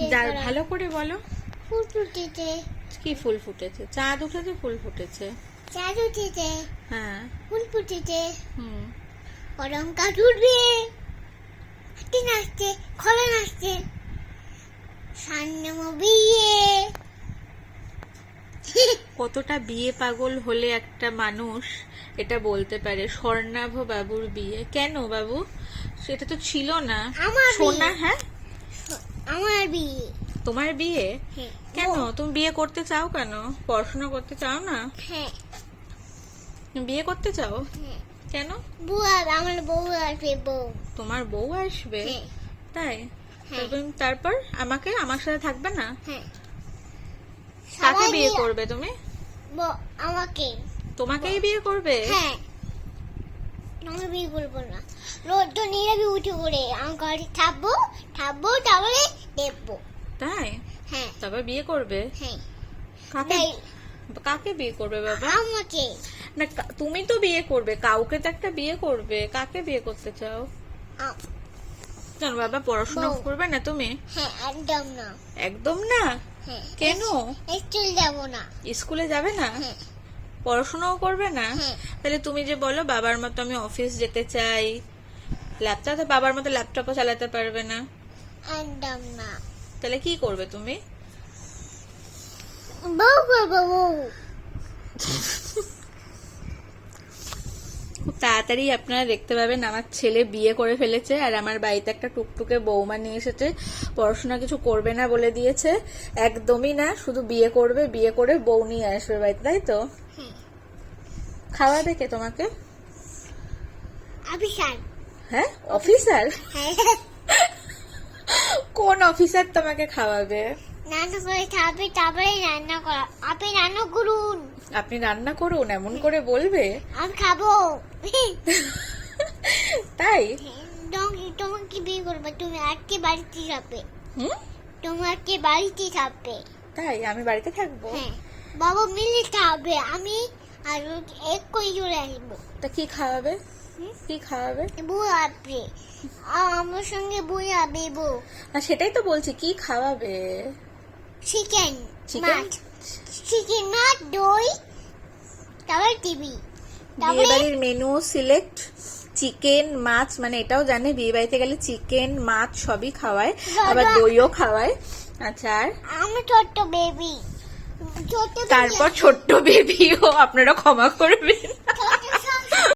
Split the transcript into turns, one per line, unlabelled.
যার ভালো করে বলো।
ফুল ফুটেছে।
কি ফুল ফুটেছে? চাঁদ উঠেছে, ফুল ফুটেছে।
চাঁদ উঠেছে,
হ্যাঁ।
ফুল ফুটেছে।
হুম।
গরম কাঠ উঠবে, হাতি নাচছে, খোলা নাচছে, সামনে বিয়ে।
কতটা বিয়ে পাগল হলে একটা মানুষ এটা বলতে পারে স্বর্ণাভ বাবুর বিয়ে? কেন বাবু? সেটা তো ছিল না।
আমার
সোনা।
বিয়ে।
হ্যাঁ,
আমার বিয়ে।
তোমার বিয়ে?
হ্যাঁ।
কেন তুমি বিয়ে করতে চাও? কেন পড়াশোনা করতে চাও না?
হ্যাঁ।
তুমি বিয়ে করতে চাও
হ্যাঁ।
কেন?
বউ আর আমার বউ আসবে, বউ।
তোমার বউ আসবে?
হ্যাঁ।
তাই?
হ্যাঁ।
তারপর আমার সাথে থাকবে না?
হ্যাঁ।
কাকে
সবাই
বিয়ে
মিলে-
করবে তুমি?
আমাকে।
তোমাকেই বিয়ে করবে?
হ্যাঁ। আমি বিয়ে করবো না। রোদ তো নিরাবি উঠে পড়ে আমার ঘরে থাকবো, তারপরে দেখবো।
তাই?
হ্যাঁ।
তারপর বিয়ে করবে?
হ্যাঁ।
কাকে?
তাই
কাকে বিয়ে করবে বাবা?
আমাকে।
না, তুমি তো বিয়ে করবে, কাউকে তো একটা বিয়ে করবে। কাকে বিয়ে করতে চাও?
আ-
কেন বাবা, পড়াশোনা
বউ।
করবে না তুমি?
হ্যাঁ, একদম না।
একদম না?
হ্যাঁ।
কেন?
স্কুল যাবো না।
স্কুলে যাবে না?
হ্যাঁ।
পড়াশোনাও করবে না?
হ্যাঁ।
তাহলে তুমি যে বলো বাবার মতো আমি অফিস যেতে চাই, ল্যাপটপ, বাবার মতো ল্যাপটপও চালাতে পারবে না,
একদম না।
তাহলে কি করবে তুমি?
বউ করবো, বউ।
খুব তাড়াতাড়ি আপনারা দেখতে পাবেন আমার ছেলে বিয়ে করে ফেলেছে, আর আমার বাড়িতে একটা টুকটুকে বৌমা নিয়ে এসেছে। পড়াশোনা কিছু করবে না বলে দিয়েছে, একদমই না, শুধু বিয়ে করবে, বিয়ে করে বউ নিয়ে আসবে বাড়িতে, তাই তো?
হ্যাঁ।
খাওয়াবে কে তোমাকে?
অফিসার।
হ্যাঁ, অফিসার?
হ্যাঁ।
কোন অফিসার তোমাকে খাওয়াবে?
রান্না করে খাবে, তারপরে রান্না করা। আপনি রান্না করুন,
আপনি রান্না করুন এমন করে বলবে?
আমি খাবো।
তাই?
তোমাকে বিয়ে করবে, তুমি আজকে বাড়িতে থাকবে।
হুম।
তোমাকে বাড়িতে থাকবে।
তাই আমি বাড়িতে থাকবো?
হ্যাঁ। বাবা মিলে খাবে, আমি আর এক করে চলে আসবো।
তা কি খাওয়াবে?
হুম?
কি খাওয়াবে?
বউ আসবে, আমার সঙ্গে বই আসবে, বউ।
না, সেটাই তো বলছি, কি খাওয়াবে?
Chicken,
chicken?
মাছ, চিকেন, মাছ, দই, তারপর টিভি,
বিয়ে
তারপরে
বাড়ির মেনু সিলেক্ট চিকেন মাছ, মানে এটাও জানে বিয়ে বাড়িতে গেলে চিকেন মাছ সবই খাওয়ায়, আবার দইও খাওয়ায়। আচ্ছা, আর
আমার ছোট্ট বেবি, ছোট্ট baby
তারপর ছোট্ট বেবিও আপনারা ক্ষমা করবেন।